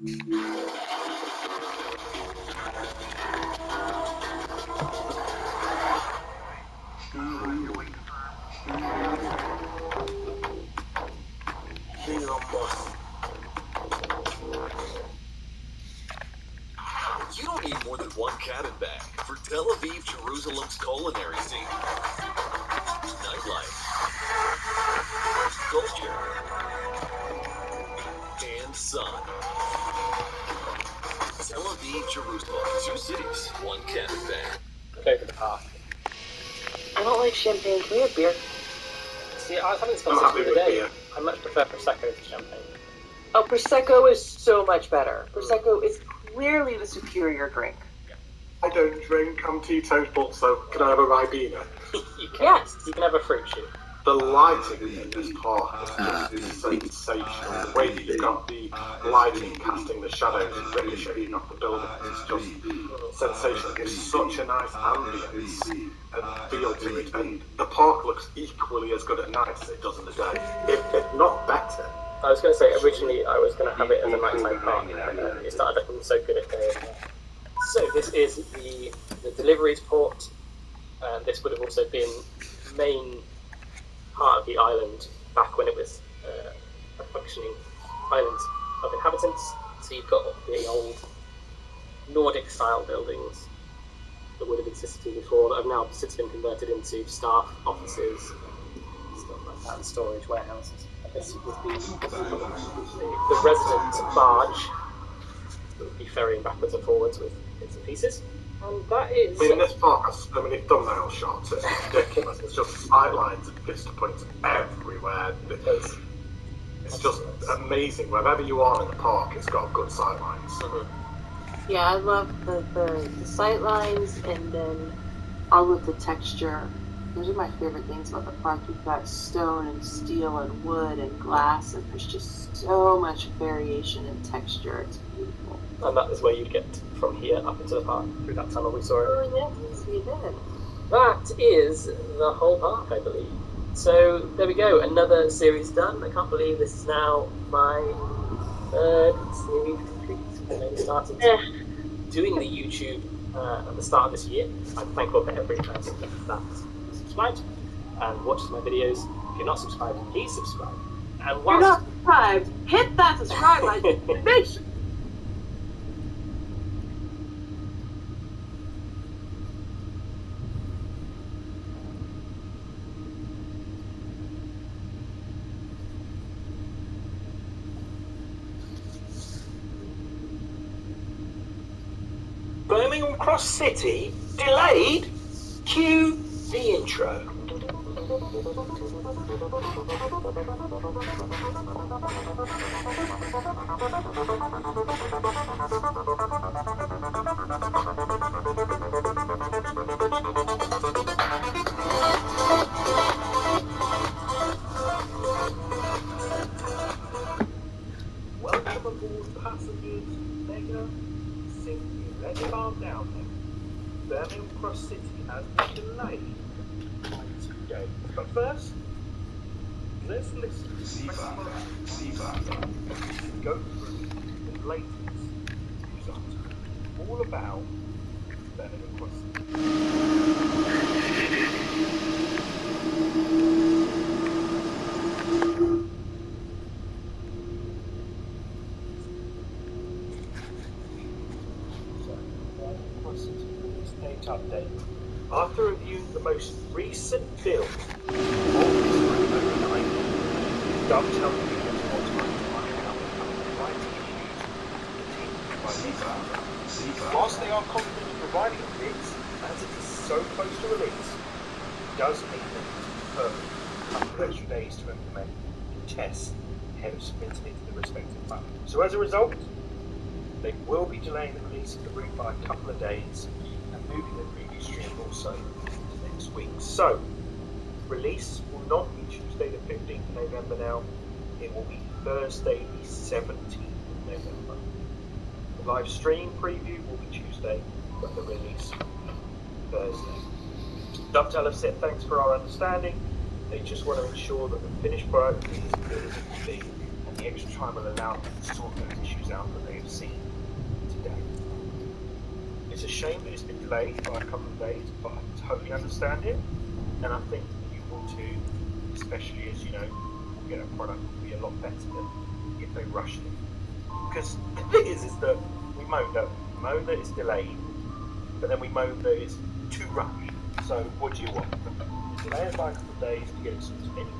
You don't need more than one cabin bag for Tel Aviv, Jerusalem's culinary scene. Nightlife, culture, and sun. Tel Aviv, Jerusalem, 2 cities, 1 cabin bag. Go for the park. I don't like champagne. Can we have beer? See, I was having this conversation the other day. I much prefer Prosecco to champagne. Oh, Prosecco is so much better. Prosecco is clearly the superior drink. I don't drink, I'm teetotal, so can I have a Ribena? You can. Yes. You can have a fruit shoot. The lighting in this park is just sensational. The way that you've got the lighting casting the shadows and ricocheting off the building is just sensational. It gives such a nice ambience and feel to it, and the park looks equally as good at night as it does in the day, if not better. I was going to say, originally I was going to have it as a nighttime park, and it started looking so good at day as well. So this is the deliveries port, and this would have also been main part of the island back when it was a functioning island of inhabitants. So you've got the old Nordic style buildings that would have existed before that have now since been converted into staff offices, stuff like that, and storage warehouses. And this would be the resident barge that would be ferrying backwards and forwards with bits and pieces. And that is... I mean, this park has so many thumbnail shots, it's ridiculous. It's just sightlines and vista points everywhere. It's just amazing. Wherever you are in the park, it's got good sightlines. Yeah, I love the sight lines, and then all of the texture. Those are my favorite things about the park. You've got stone and steel and wood and glass, and there's just so much variation in texture. It's beautiful. And that is where you'd get from here up into the park, through that tunnel we saw earlier. Oh, yes, we did. That is the whole park, I believe. So, there we go, another series done. I can't believe this is now my third series complete. I started doing the YouTube at the start of this year. I'm thankful for every person that's subscribed and watches my videos. If you're not subscribed, please subscribe. And If you're not subscribed, hit that subscribe button. Make sure. Birmingham Cross City delayed? Cue the intro. Welcome aboard, passengers. Mega, Sydney. Let's calm down then. Birmingham Cross City has been delayed by 2 days. But first, let's listen to go through the latest news article all about Birmingham Cross City. Update. After reviewing the most recent build of this route overnight, Dovetail Units want to find out the right issues. Whilst they are confident in providing updates, as it is so close to release, it does mean that it is perfect a couple of extra days to implement and test ahead of submitting it to the respective platforms. So as a result, they will be delaying the release of the route by a couple of days, moving the preview stream also to next week. So, release will not be Tuesday the 15th of November now, it will be Thursday the 17th of November. The live stream preview will be Tuesday, but the release will be Thursday. Dovetail have said thanks for our understanding, they just want to ensure that the finished product is as good as it can be, and the extra time will allow them to sort those issues out that they have seen today. It's a shame that it's been delayed by a couple of days, but I totally understand it, and I think you will too, especially as you know, a product will be a lot better than if they rush it. Because the thing is that we moan, don't we? We moan that it's delayed, but then we moan that it's too rushed. So what do you want? It's delayed by a couple of days to get it sorted anyway.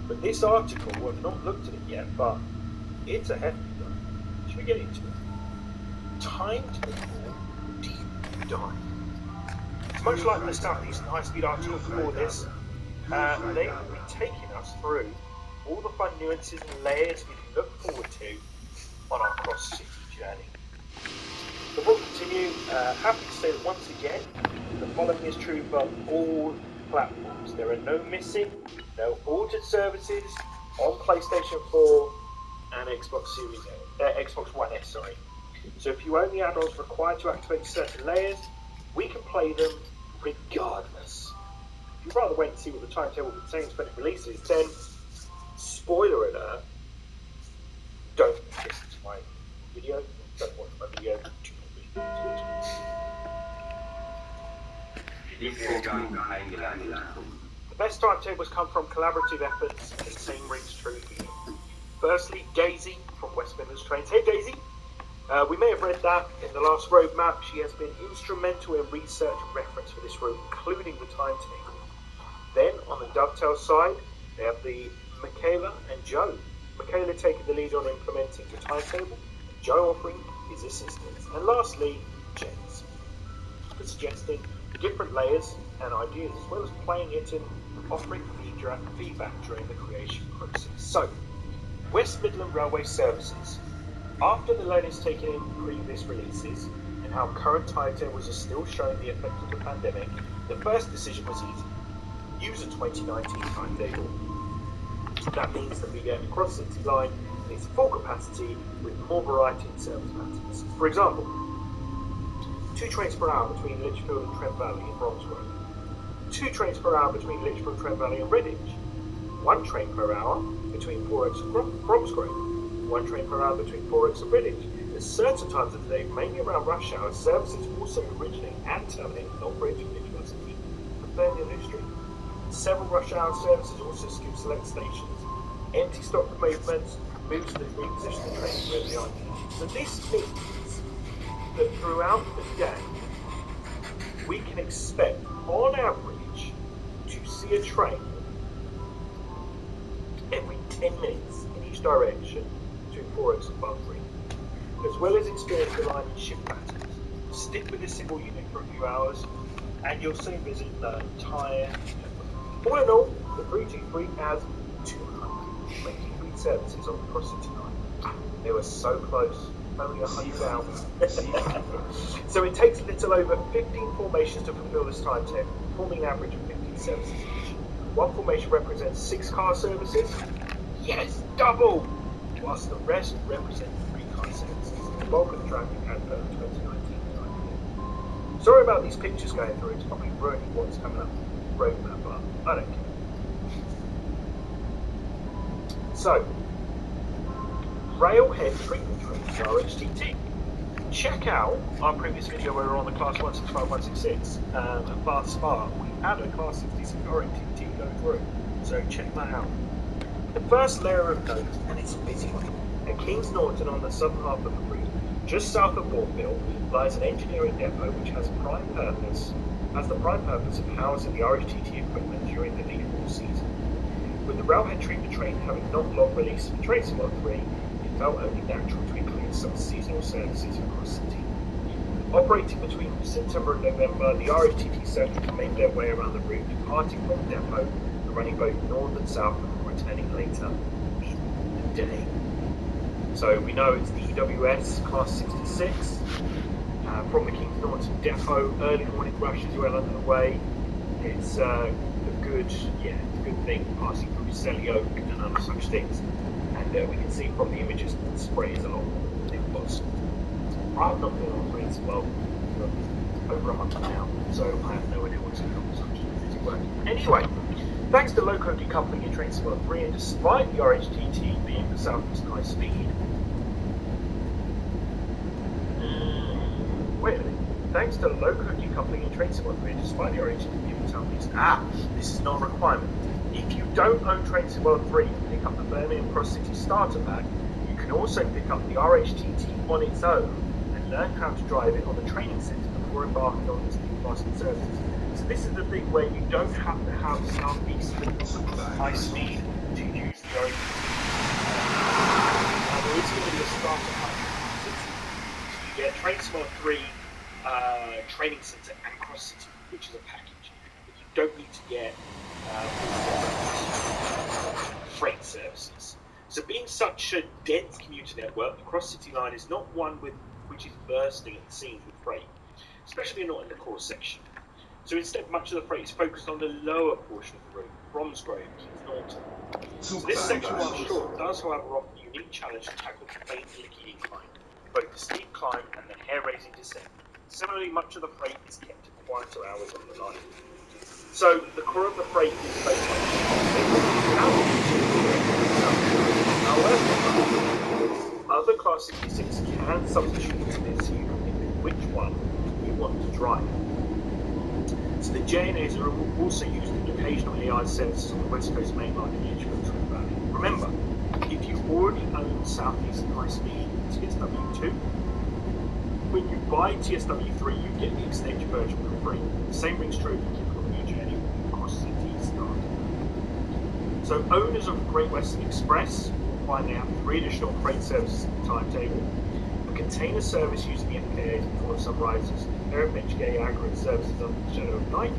But this article, well, I've not looked at it yet, but it's a hefty one. Should we get into it? Timetable deep dive. It's much like the Southeastern High-Speed article before this. They will be taking us through all the fun nuances and layers we can look forward to on our cross-city journey. Before we continue, happy to say that once again, the following is true for all platforms. There are no missing, no altered services on PlayStation 4 and Xbox One S, sorry. So if you own the add-ons required to activate certain layers, we can play them regardless. If you'd rather wait and see what the timetable contains when it releases, then, spoiler alert, don't listen to my video, don't watch my video, do not read The best timetables come from collaborative efforts, and the same rings true here. Firstly, Daisy from West Midlands Trains. Hey Daisy! We may have read that in the last roadmap. She has been instrumental in research and reference for this route, including the timetable. Then, on the Dovetail side, they have the Michaela and Joe. Michaela taking the lead on implementing the timetable, Joe offering his assistance. And lastly, Jens, for suggesting different layers and ideas, as well as playing it and offering feedback during the creation process. So, West Midland Railway Services. After the learnings taken in previous releases, and how current timetables are still showing the effect of the pandemic, the first decision was easy. Use a 2019 timetable. That means that we get a cross-city line in its full capacity with more variety in service patterns. For example, 2 trains per hour between Lichfield and Trent Valley and Bromsgrove. 2 trains per hour between Lichfield, Trent Valley and Redditch. 1 train per hour between Forex and Bromsgrove. 1 train per hour between Forex and Redditch. At certain times of the day, mainly around rush hour, services also originate and terminate in Oldbridge, Lichfield City, and Burnley Street. Several rush hour services also skip select stations. Empty stock movements, moves to reposition the trains where they are. So this means that throughout the day, we can expect, on average, to see a train every 10 minutes in each direction between Forex and Buffering, as well as experience the line and shift patterns. Stick with a single unit for a few hours, and you'll soon visit the entire network. All in all, the 323 has 223 services on the cross-city line. They were so close, only 100 hours. So it takes a little over 15 formations to fulfill this timetable, forming an average of 15 services each. One formation represents 6 car services. Yes, double! Whilst the rest represent 3 car services. The bulk of the traffic as per the 2019 timetable. Sorry about these pictures going through, it's probably ruining what's coming up roadmap, but I don't care. So, Railhead treatment trains are HTT. Check out our previous video where we were on the Class 165, 166, and Bath Spa. We had a Class 66 HTT go through, so check that out. The first layer of note, and it's a busy one, at Kings Norton on the southern half of the route, just south of Bournemouth, lies an engineering depot which has the prime purpose of housing the RHTT equipment during the lead fall season. With the Railhead treatment train having not long released from Train Slot 3, it felt only natural to include some seasonal services across the team. Operating between September and November, the RHTT circuit made their way around the route, departing from the depot and running both north and south before returning later in the day. So we know it's the EWS Class 66 from the Kings Norton depot. Early morning rush is well underway. It's a good thing passing through Selly Oak and other such things. And we can see from the images that the spray is a lot more than it was. I've not been on trains well over a month now, so I have no idea what's going on with such busy work. Anyway, Thanks to loco decoupling in train World 3, and despite the RHTT being the southeast high speed, wait a minute. Thanks to loco decoupling in train World 3, and despite the RHTT being the southeast, this is not a requirement. If you don't own Train World 3 and pick up the Birmingham Cross City starter pack, you can also pick up the RHTT on its own and learn how to drive it on the training centre before embarking on these new classes services. So this is the thing where you don't have to have southeast high speed to use the RHTT. There is going to be a starter pack. So you get Train World 3 training centre and Cross City, which is a package. But you don't need to get freight services. So being such a dense commuter network, the cross-city line is not one which is bursting at the seams with freight, especially not in the core section. So instead, much of the freight is focused on the lower portion of the route, Bromsgrove to Norton. So this section, while short, does however offer a unique challenge to tackle the painfully incline, both the steep climb and the hair-raising descent. Similarly, much of the freight is kept at quieter hours on the line. So the core of the freight is based on however, other Class 66 can substitute into this so you can pick which one you want to drive. So the JNAs are also used in occasional AI services on the West Coast Main Line in the Edgefield Trent Valley. Remember, if you already own Southeast High Speed TSW2, when you buy TSW3, you get the extended version for free. The same rings true if you keep on your journey across city start. So owners of Great Western Express will find they have 3 additional freight services in the timetable. A container service using the FKA's before sunrises, Heritage Gay Aggregate services under the shadow of night,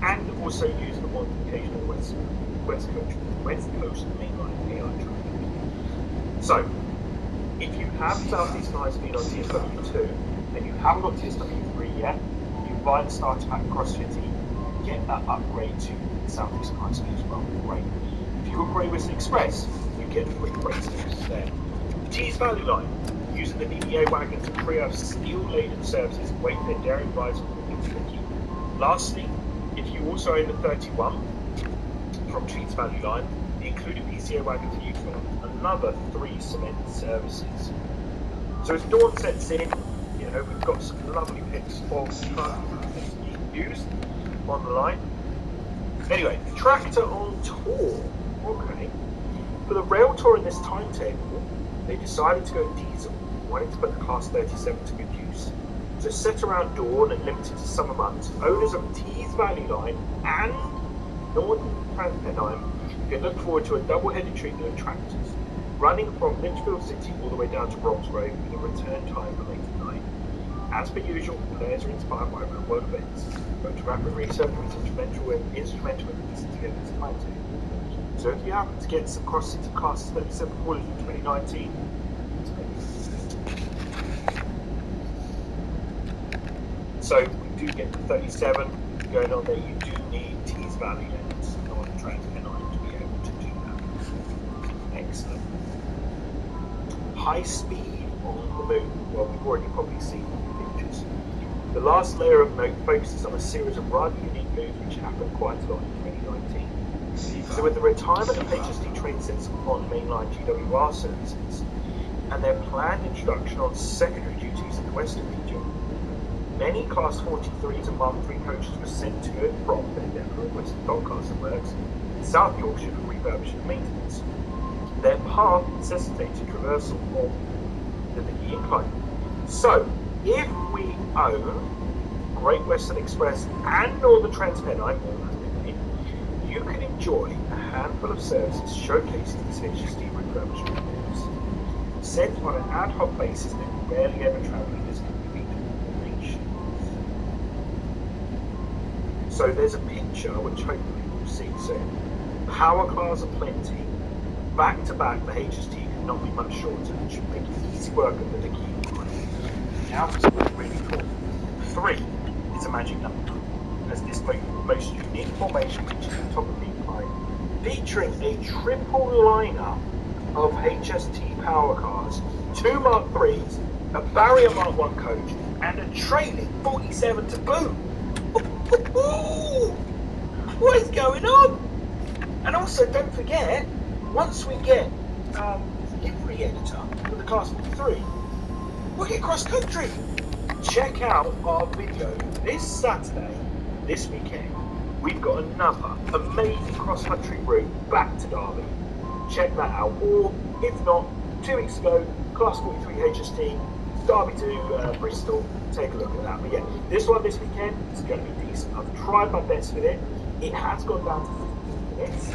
and also use the one occasional West Coast mainline AI traffic. So, if you have Southeast High Speed on TSW2 and you haven't got TSW3 yet, you buy the starter pack Cross City, get that upgrade to Southeast High Speed as well. Great. If you've got Great Western Express, you get the freight services there. Tees Valley Line, using the DDA wagon to free up steel-laden services, wait their daring rides into the queue. Lastly, if you also own the 31 from Tees Valley Line, the included PCA wagon to use for another 3 cement services. So as dawn sets in, we've got some lovely pics of trucks being used on the line. Anyway, tractor on tour. Okay. For the rail tour in this timetable, they decided to go diesel, wanting to put the Class 37 to good use. So set around dawn and limited to summer months, owners of Tees Valley Line and Northern Transpennine can look forward to a double-headed treatment of tractors, running from Lichfield City all the way down to Bromsgrove with a return time for late at night. As per usual, players are inspired by real-world events, but to rapid research with instrumental and piecing together this timetable. So if you happen to get some cross-city Class 37 orders in 2019, so we do get the 37 going on there. You do need Tees Valley and Northern Transpennine to be able to do that. Excellent. High speed on the moon. Well, we've already probably seen pictures. The last layer of note focuses on a series of rather unique moves which happened quite a lot in 2019. So with the retirement of HST train sets on mainline GWR services and their planned introduction on secondary duties in the Western region, many Class 43s and Mark III coaches were sent to and from their depot at Western Doncaster Works in South Yorkshire for refurbishment and maintenance. Their path necessitated traversal of the Nicky Incline. So, if we own Great Western Express and Northern Transpennine, you can enjoy a handful of services showcasing this HST refurbishment moves, sent on an ad hoc basis that rarely ever travel in this complete formation. So there's a picture which hopefully we'll see soon. Power cars are plenty. Back to back, the HST could not be much shorter and should make it easy work of the key line. Now for something really cool. 3 is a magic number, as this most unique formation reaches the top of the incline, featuring a triple lineup of HST power cars, 2 Mark IIIs, a Barrier Mark 1 coach, and a trailing 47 to boot. What is going on? And also, don't forget, once we get livery editor for the Class 43, we'll get cross country. Check out our video this Saturday, this weekend. We've got another amazing cross country route back to Derby. Check that out. Or if not, 2 weeks ago, Class 43 HST, Derby to Bristol. Take a look at that. But yeah, this one this weekend is going to be decent. I've tried my best with it. It has gone down to 15 minutes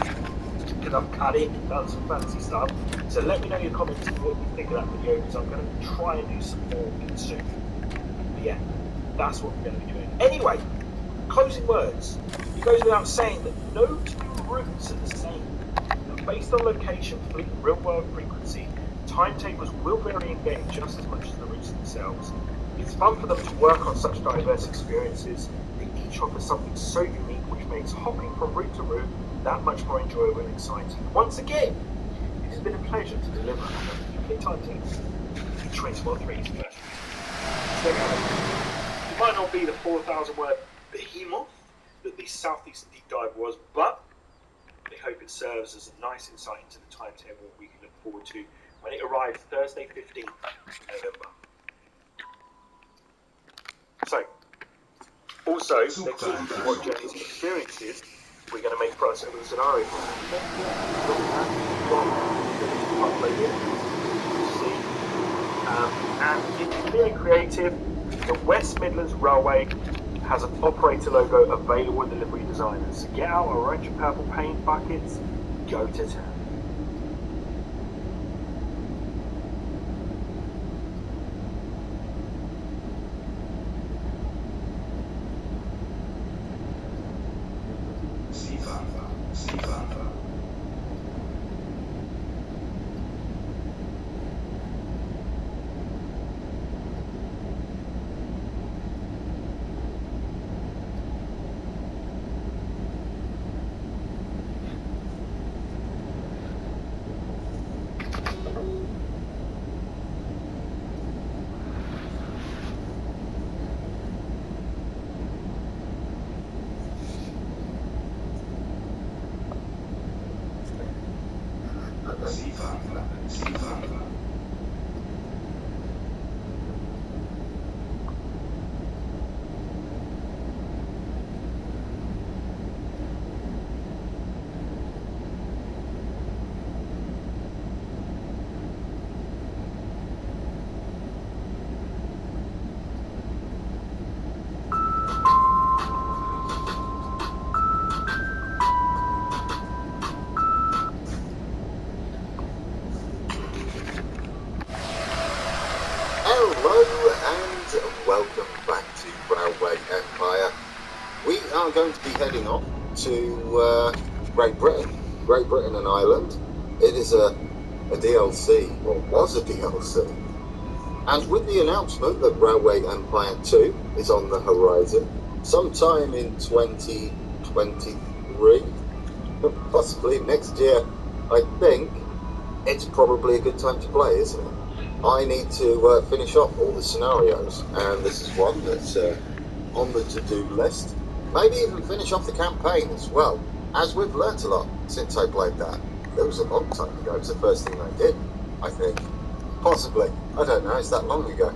because I've cut it and done some fancy stuff. So let me know in your comments what you think of that video, because I'm going to try and do some more soon. But yeah, that's what we're going to be doing. Anyway, closing words. It goes without saying that no two routes are the same. But based on location, fleet, real-world frequency, timetables will vary in game just as much as the routes themselves. It's fun for them to work on such diverse experiences. They each offer something so unique, which makes hopping from route to route that much more enjoyable and exciting. Once again, it has been a pleasure to deliver a UK timetable for 2013's first. It might not be the 4,000 word behemoth that the Southeastern Deep Dive was, but I hope it serves as a nice insight into the timetable we can look forward to when it arrives Thursday, 15th November. So, also, they're keen to see what journeys and experiences we're going to make for us over the scenario. And if you're feeling creative, the West Midlands Railway has an operator logo available in the livery designers. So get out orange and purple paint buckets, go to town. Going to be heading off to Great Britain and Ireland. It is a DLC, or was a DLC, and with the announcement that Railway Empire 2 is on the horizon sometime in 2023, possibly next year, I think it's probably a good time to play, isn't it? I need to finish off all the scenarios, and this is one that's on the to-do list. Maybe even finish off the campaign as well, as we've learnt a lot since I played that. It was a long time ago. It was the first thing I did, I think. Possibly. I don't know, it's that long ago.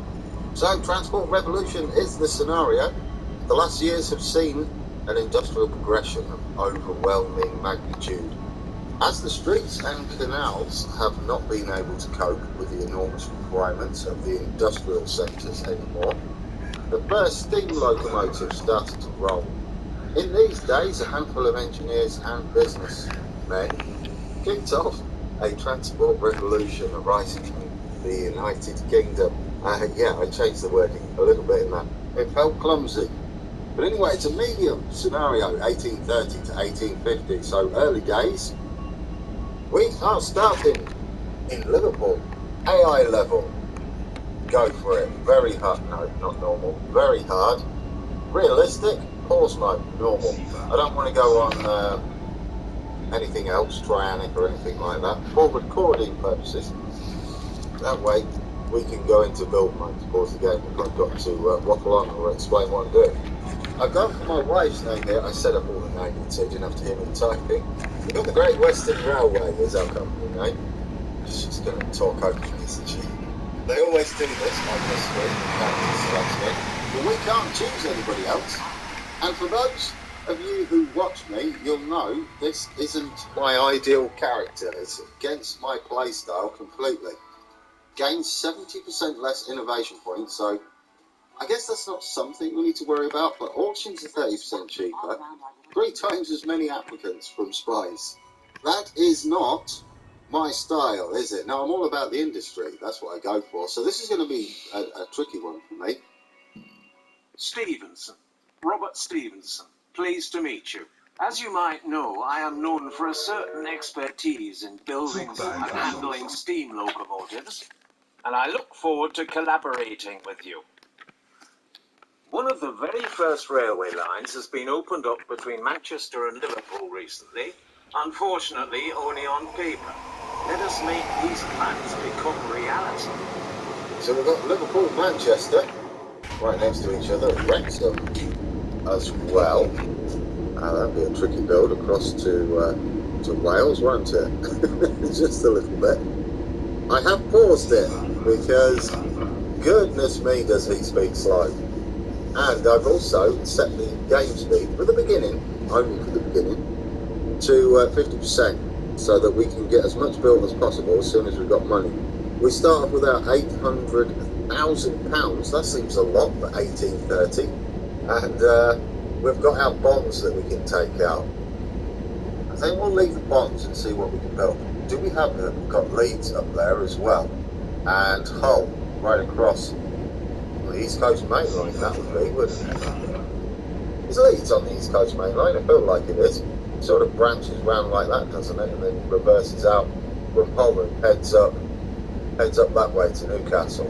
So, Transport Revolution is the scenario. The last years have seen an industrial progression of overwhelming magnitude. As the streets and canals have not been able to cope with the enormous requirements of the industrial sectors anymore, the first steam locomotives started to roll. In these days, a handful of engineers and businessmen kicked off a transport revolution arising from the United Kingdom. Yeah, I changed the wording a little bit in that. It felt clumsy. But anyway, it's a medium scenario, 1830 to 1850, so early days. We are starting in Liverpool, AI level. Go for it. Very hard. No, not normal. Very hard. Realistic. Pause mode. Normal. I don't want to go on anything else, Trianic or anything like that, for recording purposes. That way we can go into build mode. Pause the game if I've got to waffle on or explain what I'm doing. I've gone for my wife's name here. I set up all the naming so you didn't have to hear me typing. We've got the Great Western Railway as our company name. She's going to talk over me, isn't she? They always do this on the screen, but we can't choose anybody else. And for those of you who watch me, you'll know this isn't my ideal character. It's against my playstyle completely. Gains 70% less innovation points, so I guess that's not something we need to worry about, but auctions are 30% cheaper. 3 times as many applicants from spies. That is not my style, is it? Now, I'm all about the industry. That's what I go for. So this is going to be a tricky one for me. Stevenson. Robert Stevenson. Pleased to meet you. As you might know, I am known for a certain expertise in building and handling steam locomotives, and I look forward to collaborating with you. One of the very first railway lines has been opened up between Manchester and Liverpool recently, unfortunately only on paper. Let us make these plans become reality. So we've got Liverpool, Manchester, right next to each other, Wrexham as well. That'd be a tricky build across to Wales, won't it? Just a little bit. I have paused it because goodness me does he speak slow. And I've also set the game speed for the beginning, only for the beginning, to 50% so that we can get as much built as possible as soon as we've got money. We start off with our £800,000. That seems a lot for 1830. And we've got our bonds that we can take out. I think we'll leave the bonds and see what we can build. Do we have them? We've got Leeds up there as well. And Hull right across the East Coast Main Line, that would be, wouldn't it? Is Leeds on the East Coast Main Line? I feel like it is. It sort of branches round like that, doesn't it? And then reverses out from Hull and heads up that way to Newcastle.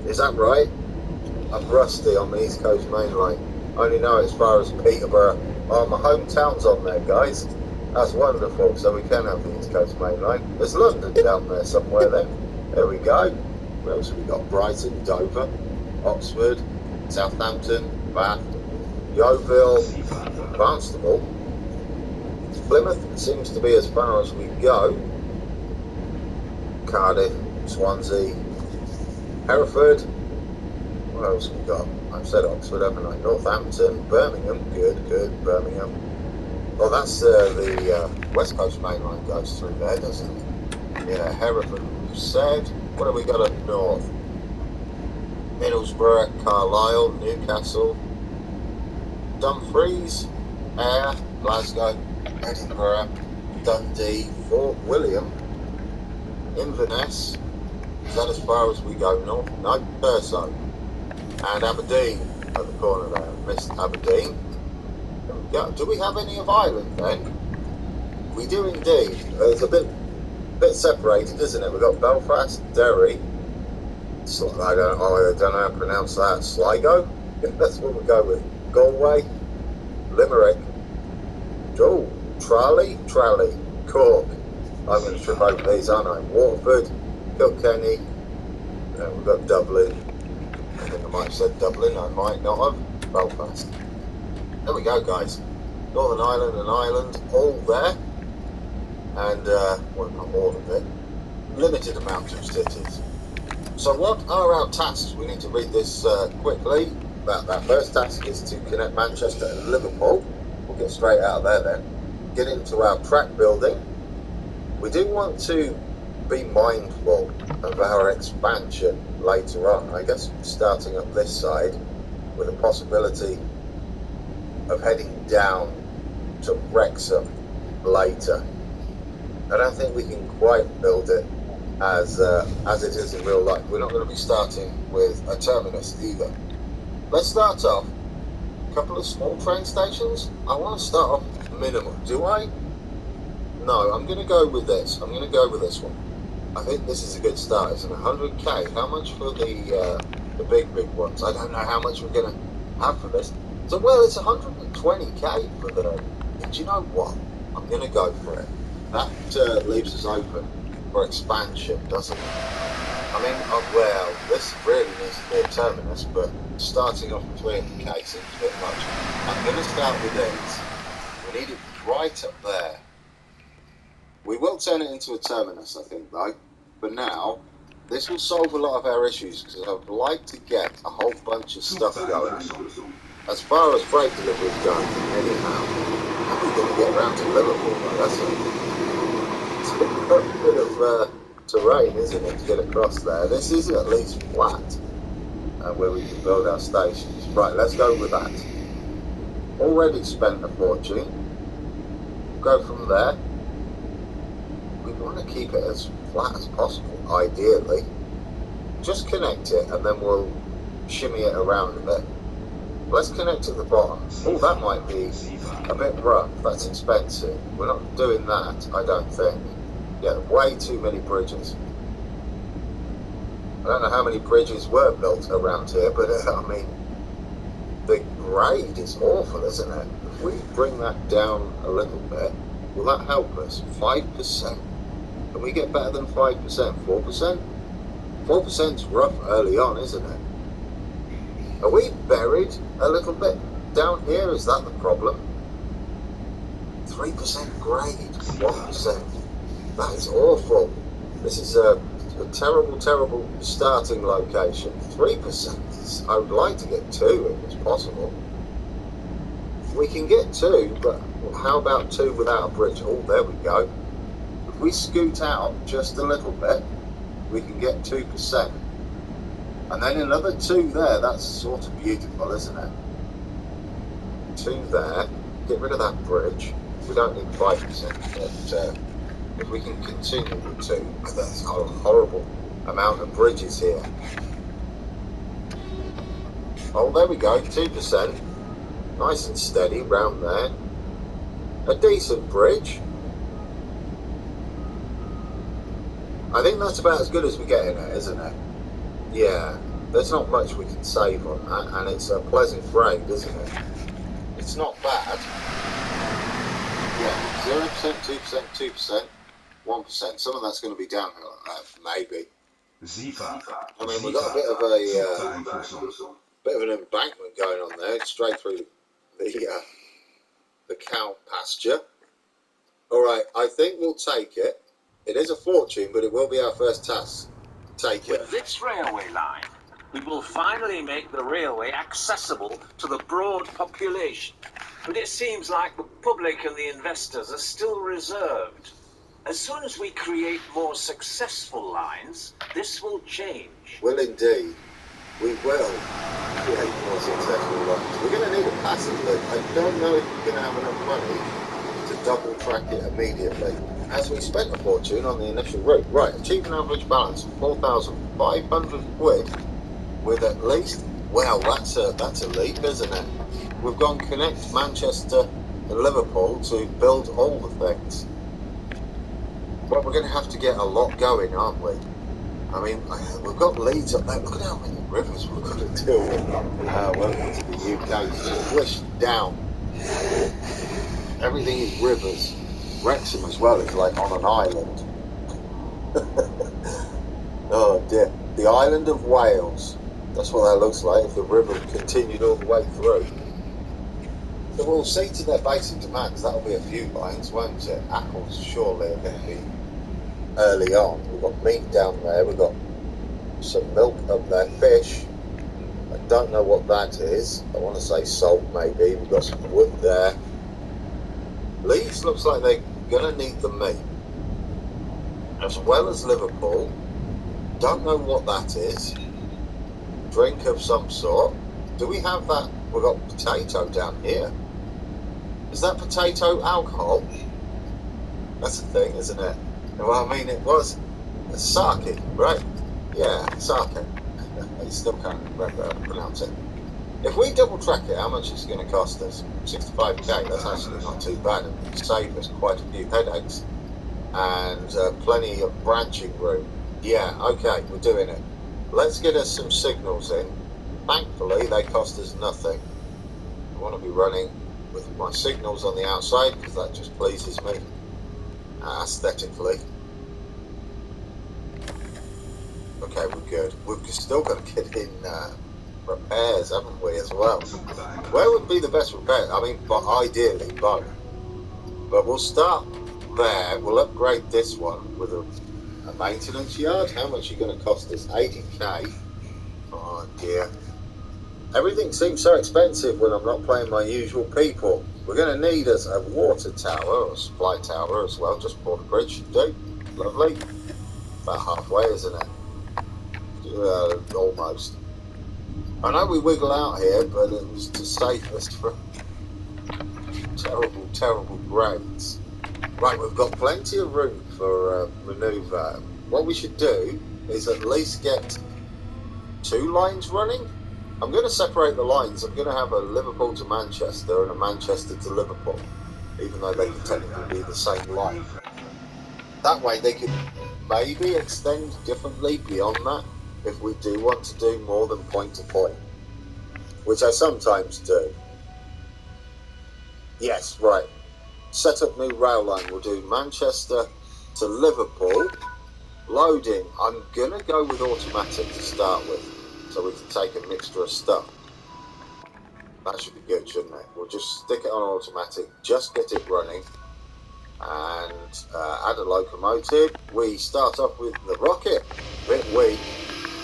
Is that right? I'm rusty on the East Coast Main Line. I only know as far as Peterborough. Oh, my hometown's on there, guys. That's wonderful. So we can have the East Coast Main Line. There's London down there somewhere then. There we go. Where else have we got? Brighton, Dover, Oxford, Southampton, Bath, Yeovil, Barnstable. Plymouth seems to be as far as we go. Cardiff, Swansea, Hereford. What else have we got? I've said Oxford, haven't I? Northampton, Birmingham. Good, Birmingham. Well, that's the West Coast Main Line goes through there, doesn't it? Yeah, Hereford, we've said. What have we got up north? Middlesbrough, Carlisle, Newcastle, Dumfries, Ayr, Glasgow, Edinburgh, Dundee, Fort William, Inverness. Is that as far as we go north? No, Perso. And Aberdeen at the corner there. Missed Aberdeen. Yeah, do we have any of Ireland then? We do indeed. It's a bit separated, isn't it? We've got Belfast, Derry, I don't know how to pronounce that, Sligo. That's what we'll go with. Galway, Limerick, Tralee, Cork. I'm going to trip over these, aren't I? Waterford, Kilkenny, we've got Dublin. I think I might have said Dublin, I might not have. Belfast. There we go, guys. Northern Ireland and Ireland, all there. And, well, not all of it. Limited amount of cities. So what are our tasks? We need to read this quickly. That first task is to connect Manchester and Liverpool. We'll get straight out of there then. Get into our track building. We do want to be mindful of our expansion later on. I guess starting up this side with a possibility of heading down to Wrexham later. I don't think we can quite build it as it is in real life. We're not going to be starting with a terminus either. Let's start off a couple of small train stations. I want to start off minimum. Do I? No, I'm going to go with this. I'm going to go with this one. I think this is a good start. It's 100k. How much for the big ones? I don't know how much we're going to have for this. So, well, it's 120k for the... Do you know what? I'm going to go for it. That leaves us open for expansion, doesn't it? I mean, well, this really needs to be a terminus, but starting off with 300k seems a bit much. I'm going to start with these. We need it right up there. We will turn it into a terminus, I think, though. For now, this will solve a lot of our issues, because I'd like to get a whole bunch of stuff going. As far as freight deliveries go, anyhow, how are we going to get around to Liverpool, though? That's a bit of terrain, isn't it, to get across there. This is at least flat, where we can build our stations. Right, let's go with that. Already spent a fortune. Go from there. We want to keep it as flat as possible, ideally. Just connect it, and then we'll shimmy it around a bit. Let's connect at the bottom. Oh, that might be a bit rough. That's expensive. We're not doing that, I don't think. Yeah, way too many bridges. I don't know how many bridges were built around here, but I mean, the grade is awful, isn't it? If we bring that down a little bit, will that help us? 5%. Can we get better than 5%? 4%? 4%'s rough early on, isn't it? Are we buried a little bit down here? Is that the problem? 3% grade, 1%. That is awful. This is a terrible, terrible starting location. 3%. I would like to get 2 if it's possible. We can get 2, but how about 2 without a bridge? Oh, there we go. If we scoot out just a little bit, we can get 2%. And then another 2 there. That's sort of beautiful, isn't it? 2 there. Get rid of that bridge. We don't need 5%, but if we can continue with 2, that's a horrible amount of bridges here. Oh, there we go, 2%. Nice and steady round there. A decent bridge. I think that's about as good as we get in it, isn't it? Yeah, there's not much we can save on that, and it's a pleasant grade, isn't it? It's not bad. Yeah, 0%, 2%, 2%, 1%. Some of that's going to be downhill, maybe. I mean, we've got a bit of an embankment going on there, straight through the cow pasture. All right, I think we'll take it. It is a fortune, but it will be our first task. Take it. With this railway line, we will finally make the railway accessible to the broad population. But it seems like the public and the investors are still reserved. As soon as we create more successful lines, this will change. Will indeed. We will create more successful lines. We're going to need a passing loop. I don't know if we're going to have enough money to double track it immediately. As we spent a fortune on the initial route. Right, achieve an average balance of 4,500 quid with at least, well, that's a leap, isn't it? We've gone connect Manchester and Liverpool to build all the things. Well, we're going to have to get a lot going, aren't we? I mean, we've got Leeds up there. Look at how many rivers we've got to deal with. Welcome to the UK. Swished down. Everything is rivers. Wrexham as well is like on an island. Oh dear. The island of Wales. That's what that looks like if the river continued all the way through. So we'll see to their basic demands. That'll be a few lines, won't it? Apples surely are going to be early on. We've got meat down there. We've got some milk up there. Fish. I don't know what that is. I want to say salt maybe. We've got some wood there. Leeds looks like they're going to need the meat. As well as Liverpool. Don't know what that is. Drink of some sort. Do we have that? We've got potato down here. Is that potato alcohol? That's a thing, isn't it? Well, I mean, it was a sake, right? Yeah, sake. I still can't remember how to pronounce it. If we double track it, how much is it going to cost us? 65k, that's actually not too bad. It would save us quite a few headaches. And plenty of branching room. Yeah, okay, we're doing it. Let's get us some signals in. Thankfully, they cost us nothing. I want to be running with my signals on the outside because that just pleases me aesthetically. Okay, we're good. We've still got to get in repairs, haven't we, as well? Where would be the best repair? I mean, but ideally, both. But we'll start there. We'll upgrade this one with a maintenance yard. How much are you going to cost us? 80k. Oh dear. Everything seems so expensive when I'm not playing my usual people. We're going to need us a water tower or a supply tower as well. Just before the bridge should do. Lovely. About halfway, isn't it? Almost. I know we wiggle out here, but it was to save us from terrible, terrible grades. Right, we've got plenty of room for manoeuvre. What we should do is at least get 2 lines running. I'm going to separate the lines. I'm going to have a Liverpool to Manchester and a Manchester to Liverpool, even though they can technically be the same line. That way they could maybe extend differently beyond that if we do want to do more than point to point, which I sometimes do. Yes, right. Set up new rail line. We'll do Manchester to Liverpool. Loading. I'm going to go with automatic to start with, so we can take a mixture of stuff. That should be good, shouldn't it? We'll just stick it on automatic, just get it running, and add a locomotive. We start off with the rocket. A bit weak.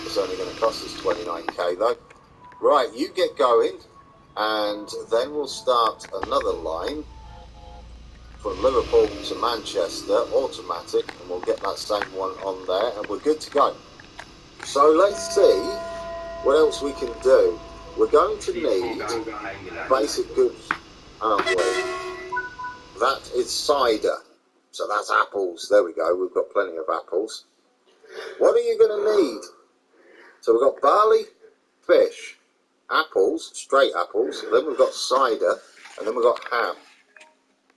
It's only going to cost us 29k though. Right, you get going, and then we'll start another line from Liverpool to Manchester, automatic, and we'll get that same one on there, and we're good to go. So let's see what else we can do. We're going to need basic goods, aren't we? That is cider. So that's apples. There we go. We've got plenty of apples. What are you going to need? So we've got barley, fish, apples, straight apples. Then we've got cider, and then we've got ham.